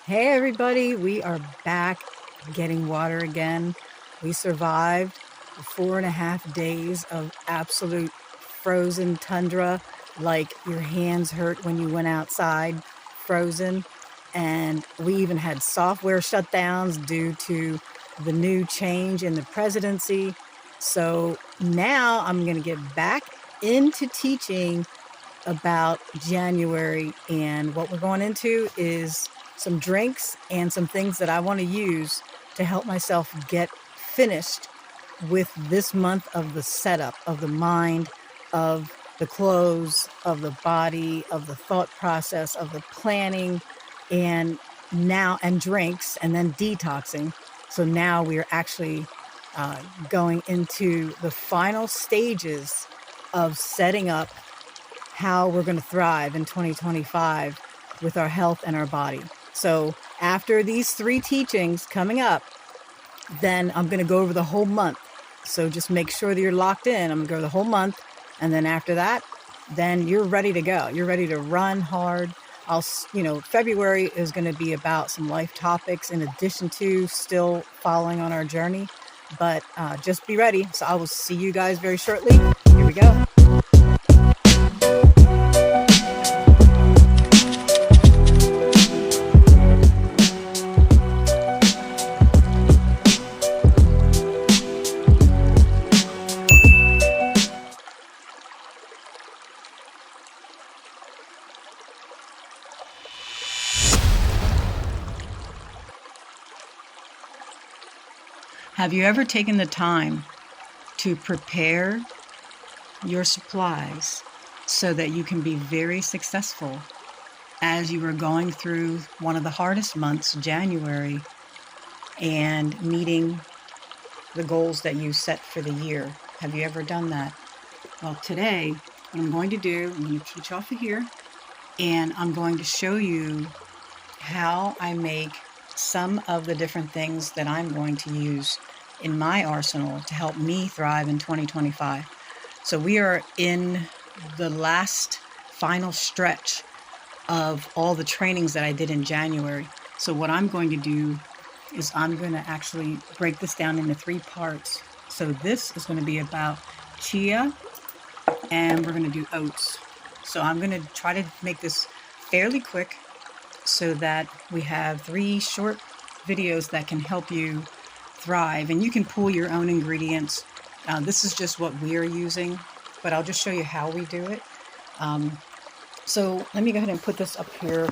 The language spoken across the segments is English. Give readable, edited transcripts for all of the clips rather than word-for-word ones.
Hey everybody, we are back getting water again. We survived 4.5 days of absolute frozen tundra, like your hands hurt when you went outside, frozen. And we even had software shutdowns due to the new change in the presidency. So now I'm going to get back into teaching about January, and what we're going into is some drinks and some things that I want to use to help myself get finished with this month of the setup of the mind, of the clothes, of the body, of the thought process, of the planning, and drinks, and then detoxing. So now we are actually going into the final stages of setting up how we're going to thrive in 2025 with our health and our body. So after these 3 teachings coming up, then I'm going to go over the whole month. So just make sure that you're locked in. I'm going to go the whole month. And then after that, then you're ready to go. You're ready to run hard. February is going to be about some life topics in addition to still following on our journey. But just be ready. So I will see you guys very shortly. Here we go. Have you ever taken the time to prepare your supplies so that you can be very successful as you are going through one of the hardest months, January, and meeting the goals that you set for the year? Have you ever done that? Well, today, what I'm going to do, I'm going to teach off of here, and I'm going to show you how I make some of the different things that I'm going to use in my arsenal to help me thrive in 2025. So we are in the last final stretch of all the trainings that I did in January. So what I'm going to do is I'm going to actually break this down into 3 parts. So this is going to be about chia, and we're going to do oats. So I'm going to try to make this fairly quick so that we have 3 short videos that can help you thrive, and you can pull your own ingredients. This is just what we're using, but I'll just show you how we do it. So let me go ahead and put this up here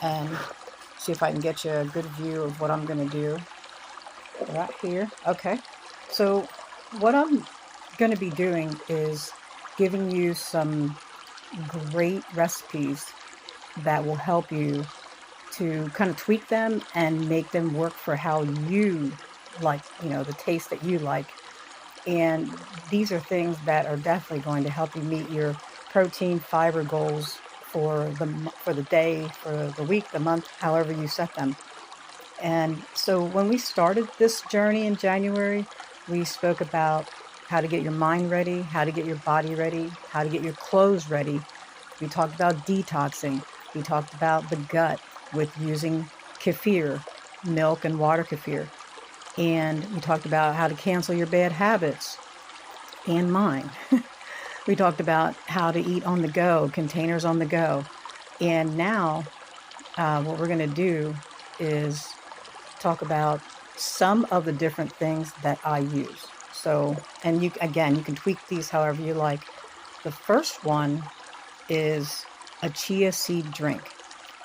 and see if I can get you a good view of what I'm going to do right here. Okay, so what I'm going to be doing is giving you some great recipes that will help you to kind of tweak them and make them work for how you like, the taste that you like. And these are things that are definitely going to help you meet your protein, fiber goals for the day, for the week, the month, however you set them. And so when we started this journey in January, we spoke about how to get your mind ready, how to get your body ready, how to get your clothes ready. We talked about detoxing. We talked about the gut with using kefir, milk and water kefir. And we talked about how to cancel your bad habits and mine. We talked about how to eat on the go, containers on the go. And now what we're going to do is talk about some of the different things that I use. So, and you can tweak these however you like. The first one is a chia seed drink.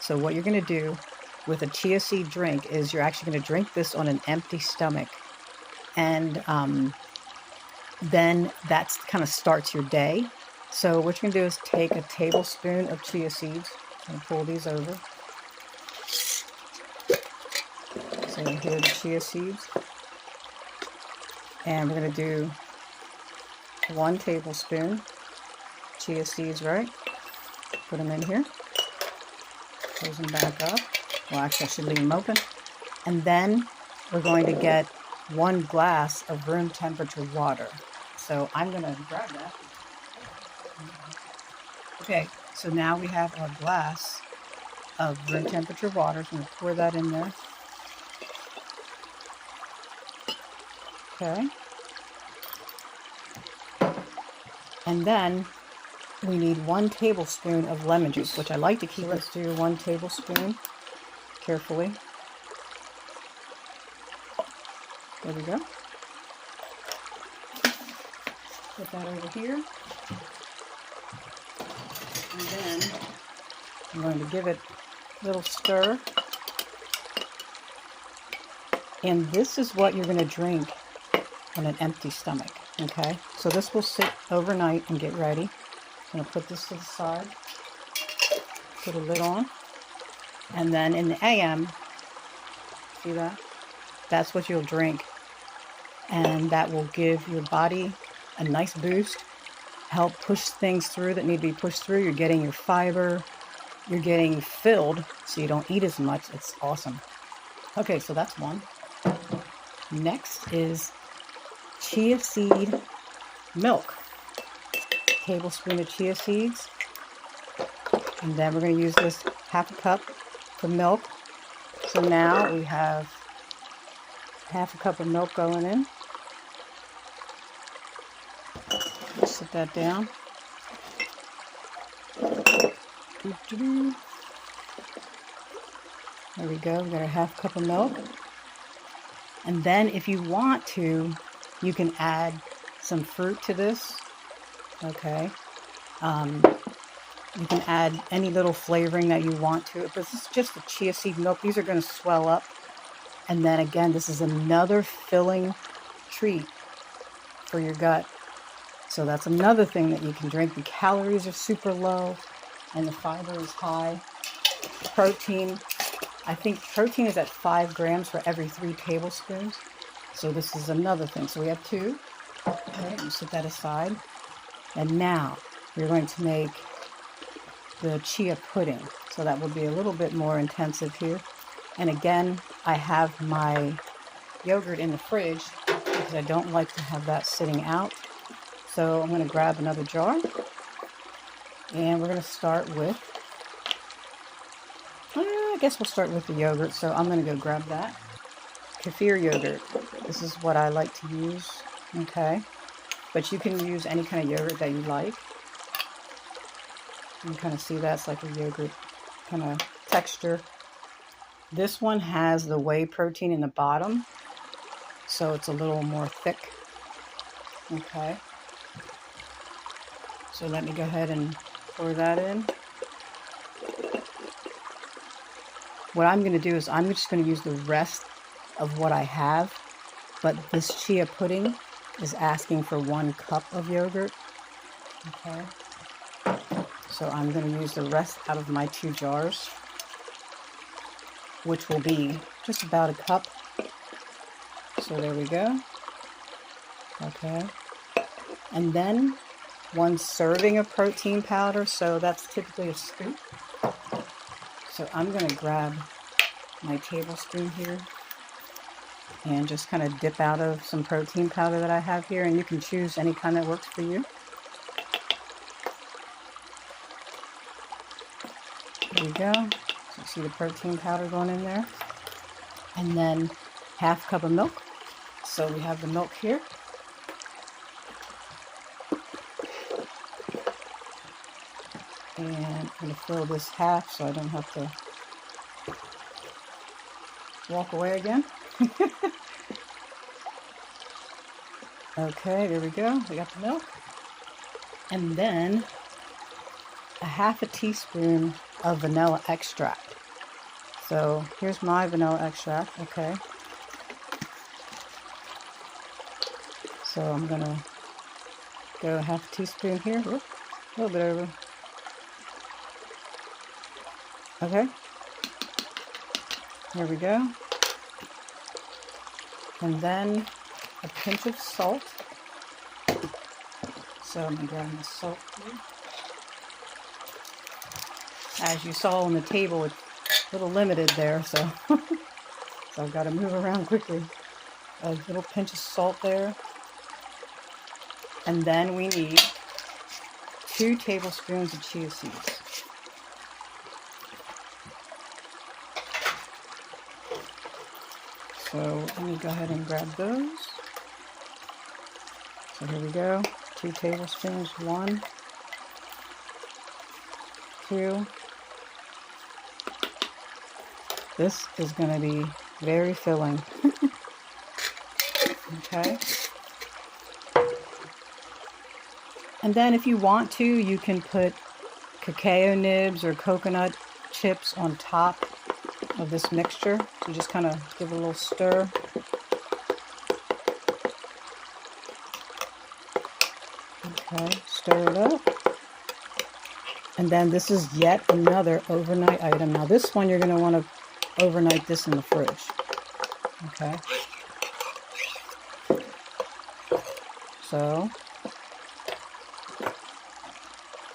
So what you're going to do with a chia seed drink is you're actually going to drink this on an empty stomach. And then that kind of starts your day. So what you're going to do is take a tablespoon of chia seeds and pull these over. So here are the chia seeds. And we're going to do 1 tablespoon chia seeds, right? Put them in here. Close them back up. Well, actually, I should leave them open. And then we're going to get 1 glass of room temperature water. So I'm going to grab that. Okay, so now we have our glass of room temperature water. So I'm going to pour that in there. Okay. And then we need 1 tablespoon of lemon juice, which I like to keep. So let's do 1 tablespoon carefully. There we go. Put that over here. And then I'm going to give it a little stir. And this is what you're going to drink on an empty stomach, okay? So this will sit overnight and get ready. I'm going to put this to the side, put a lid on, and then in the AM, see that? That's what you'll drink. And that will give your body a nice boost, help push things through that need to be pushed through. You're getting your fiber, you're getting filled so you don't eat as much. It's awesome. Okay, so that's one. Next is chia seed milk. Tablespoon of chia seeds. And then we're going to use this half a cup of milk. So now we have half a cup of milk going in. Set that down. There we go. We got a half cup of milk. And then if you want to, you can add some fruit to this. Okay. You can add any little flavoring that you want to it. But this is just the chia seed milk. These are going to swell up. And then again, this is another filling treat for your gut. So that's another thing that you can drink. The calories are super low and the fiber is high. Protein, I think protein is at 5 grams for every 3 tablespoons. So this is another thing. So we have 2. Okay, you set that aside. And now we're going to make the chia pudding. So that will be a little bit more intensive here. And again, I have my yogurt in the fridge because I don't like to have that sitting out. So I'm going to grab another jar. And we're going to start with, I guess we'll start with the yogurt. So I'm going to go grab that. Kefir yogurt. This is what I like to use. Okay. But you can use any kind of yogurt that you like. You can kind of see that's like a yogurt kind of texture. This one has the whey protein in the bottom, so it's a little more thick. Okay. So let me go ahead and pour that in. What I'm going to do is I'm just going to use the rest of what I have, but this chia pudding is asking for 1 cup of yogurt. Okay. So I'm going to use the rest out of my 2 jars, which will be just about a cup. So there we go. Okay. And then 1 serving of protein powder. So that's typically a scoop. So I'm going to grab my tablespoon here and just kind of dip out of some protein powder that I have here. And you can choose any kind that works for you. There we go. So you see the protein powder going in there. And then half cup of milk. So we have the milk here. And I'm going to fill this half so I don't have to walk away again. Okay, there we go. We got the milk. And then a half a teaspoon of vanilla extract. So here's my vanilla extract. Okay. So I'm going to go half a teaspoon here. Whoop, a little bit over. Okay. Here we go. And then a pinch of salt. So I'm going to grab my salt here. As you saw on the table, it's a little limited there, so so I've got to move around quickly. A little pinch of salt there. And then we need 2 tablespoons of chia seeds. So let me go ahead and grab those. So here we go. 2 tablespoons. 1, 2. This is going to be very filling. Okay. And then if you want to, you can put cacao nibs or coconut chips on top of this mixture. So just kind of give it a little stir. Okay, stir it up. And then this is yet another overnight item. Now this one you're going to want to overnight this in the fridge. Okay. So,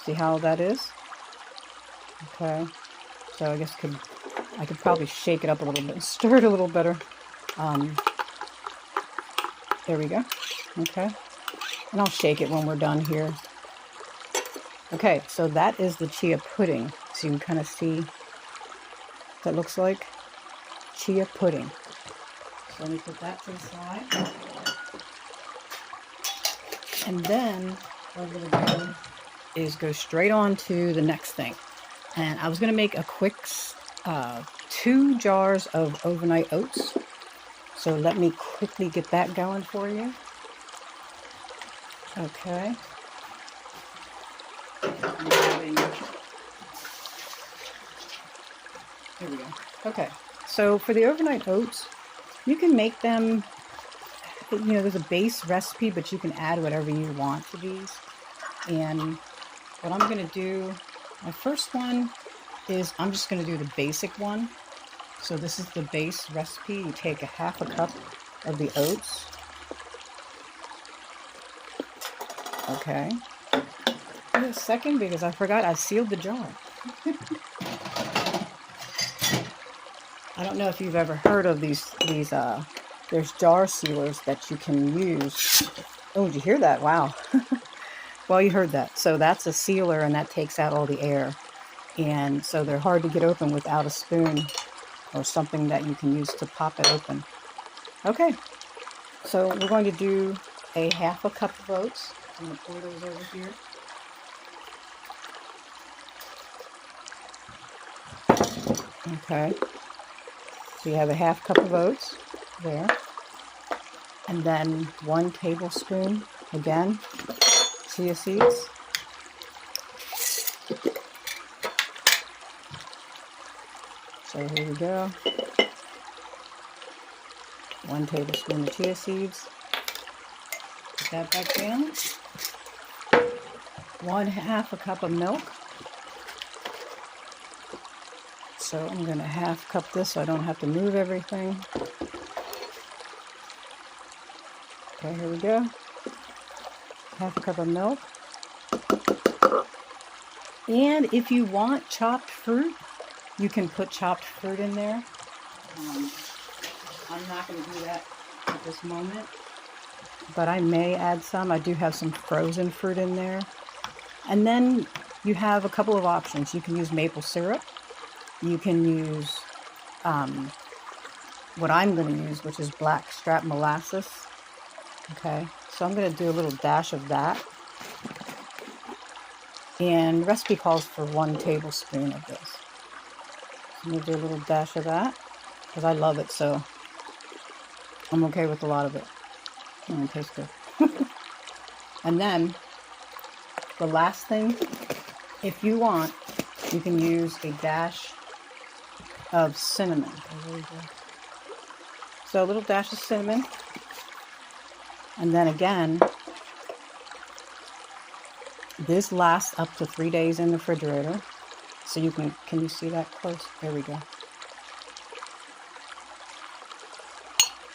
see how that is? Okay. So I guess I could probably shake it up a little bit, stir it a little better. There we go. Okay. And I'll shake it when we're done here. Okay, so that is the chia pudding. So you can kind of see what that looks like. Chia pudding. So let me put that to the side. And then what we're going to do is go straight on to the next thing. And I was going to make a quick 2 jars of overnight oats. So let me quickly get that going for you. Okay. Here we go. Okay. So for the overnight oats, you can make them, you know, there's a base recipe, but you can add whatever you want to these. And what I'm going to do, my first one is I'm just going to do the basic one. So this is the base recipe. You take a 1/2 cup of the oats. Okay. Wait a second, because I forgot I sealed the jar. I don't know if you've ever heard of these there's jar sealers that you can use. Oh, did you hear that? Wow. Well, you heard that. So that's a sealer, and that takes out all the air. And so they're hard to get open without a spoon or something that you can use to pop it open. Okay. So we're going to do a 1/2 cup of oats. I'm going to pour those over here. Okay. So you have a 1/2 cup of oats there. And then 1 tablespoon, again, chia seeds. So here we go. 1 tablespoon of chia seeds. Put that back down. 1/2 cup of milk. So I'm going to 1/2 cup this so I don't have to move everything. Okay, here we go. 1/2 cup of milk. And if you want chopped fruit, you can put chopped fruit in there. I'm not going to do that at this moment, but I may add some. I do have some frozen fruit in there. And then you have a couple of options. You can use maple syrup. You can use what I'm going to use, which is blackstrap molasses. Okay, so I'm going to do a little dash of that. And the recipe calls for 1 tablespoon of this. So I'm going to do a little dash of that because I love it, so I'm okay with a lot of it. It tastes good. And then the last thing, if you want, you can use a dash of cinnamon. So a little dash of cinnamon. And then again, this lasts up to 3 days in the refrigerator. So you can you see that close? There we go.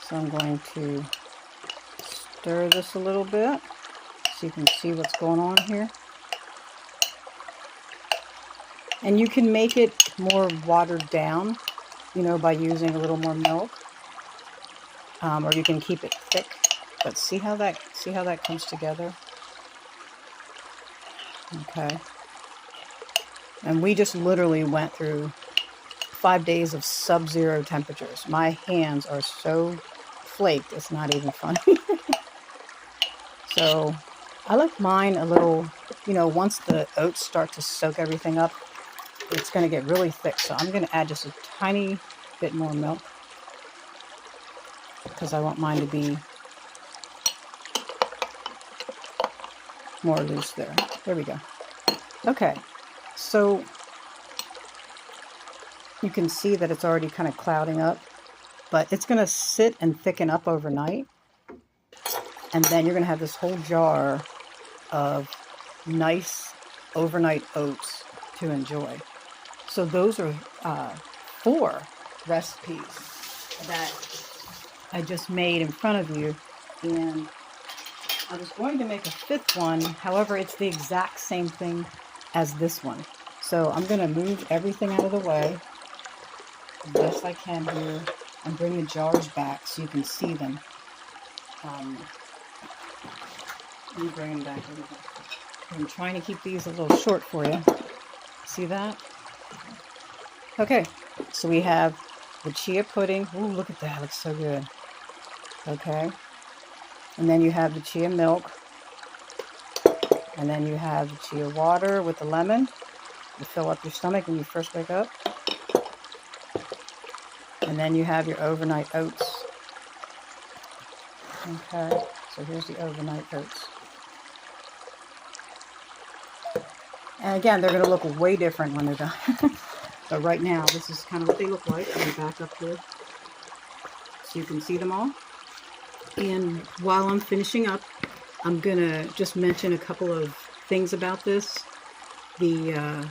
So I'm going to stir this a little bit so you can see what's going on here. And you can make it more watered down, you know, by using a little more milk. Or you can keep it thick. But see how that comes together? Okay. And we just literally went through 5 days of sub-zero temperatures. My hands are so flaked, it's not even funny. So I like mine a little, you know, once the oats start to soak everything up, it's going to get really thick. So I'm going to add just a tiny bit more milk because I want mine to be more loose there. There we go. Okay, so you can see that it's already kind of clouding up, but it's going to sit and thicken up overnight. And then you're going to have this whole jar of nice overnight oats to enjoy. So those are 4 recipes that I just made in front of you. And I was going to make a 5th one. However, it's the exact same thing as this one. So I'm going to move everything out of the way the best I can here and bring the jars back so you can see them. Let me bring them back a little bit. I'm trying to keep these a little short for you. See that? Okay, so we have the chia pudding. Ooh, look at that. It looks so good. Okay. And then you have the chia milk. And then you have the chia water with the lemon. You fill up your stomach when you first wake up. And then you have your overnight oats. Okay, so here's the overnight oats. And again, they're going to look way different when they're done. But right now, this is kind of what they look like. Let me back up here so you can see them all. And while I'm finishing up, I'm going to just mention a couple of things about this. The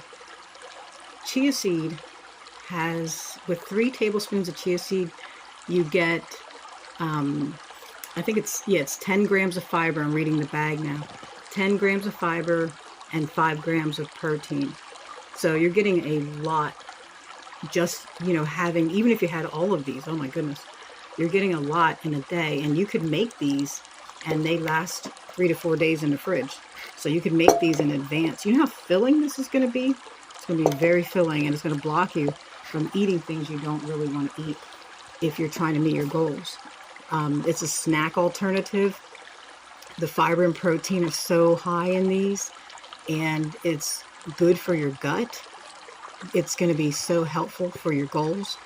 chia seed has, with 3 tablespoons of chia seed, you get, I think it's 10 grams of fiber. I'm reading the bag now. 10 grams of fiber and 5 grams of protein. So you're getting a lot just, you know, having, even if you had all of these, oh my goodness, you're getting a lot in a day. And you could make these and they last 3 to 4 days in the fridge. So you could make these in advance. You know how filling this is going to be? It's going to be very filling, and it's going to block you from eating things you don't really want to eat if you're trying to meet your goals. It's a snack alternative. The fiber and protein are so high in these, and it's good for your gut. It's going to be so helpful for your goals.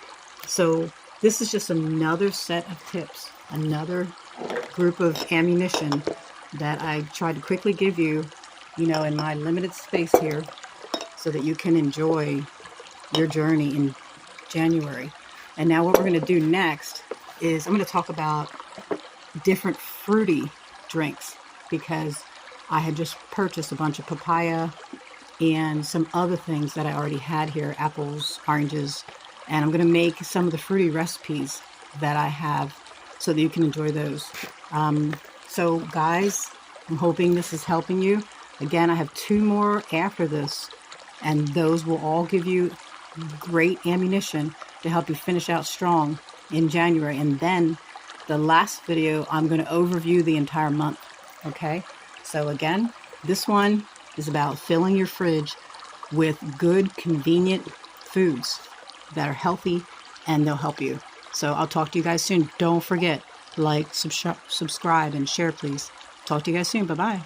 So this is just another set of tips, another group of ammunition that I tried to quickly give you, you know, in my limited space here, so that you can enjoy your journey in January. And now what we're going to do next is I'm going to talk about different fruity drinks, because I had just purchased a bunch of papaya and some other things that I already had here, apples, oranges, and I'm going to make some of the fruity recipes that I have so that you can enjoy those. So guys, I'm hoping this is helping you. Again, I have 2 more after this, and those will all give you great ammunition to help you finish out strong in January. And then the last video, I'm going to overview the entire month. Okay, so again, this one is about filling your fridge with good, convenient foods that are healthy, and they'll help you. So I'll talk to you guys soon. Don't forget, like, subscribe, and share, please. Talk to you guys soon. Bye-bye.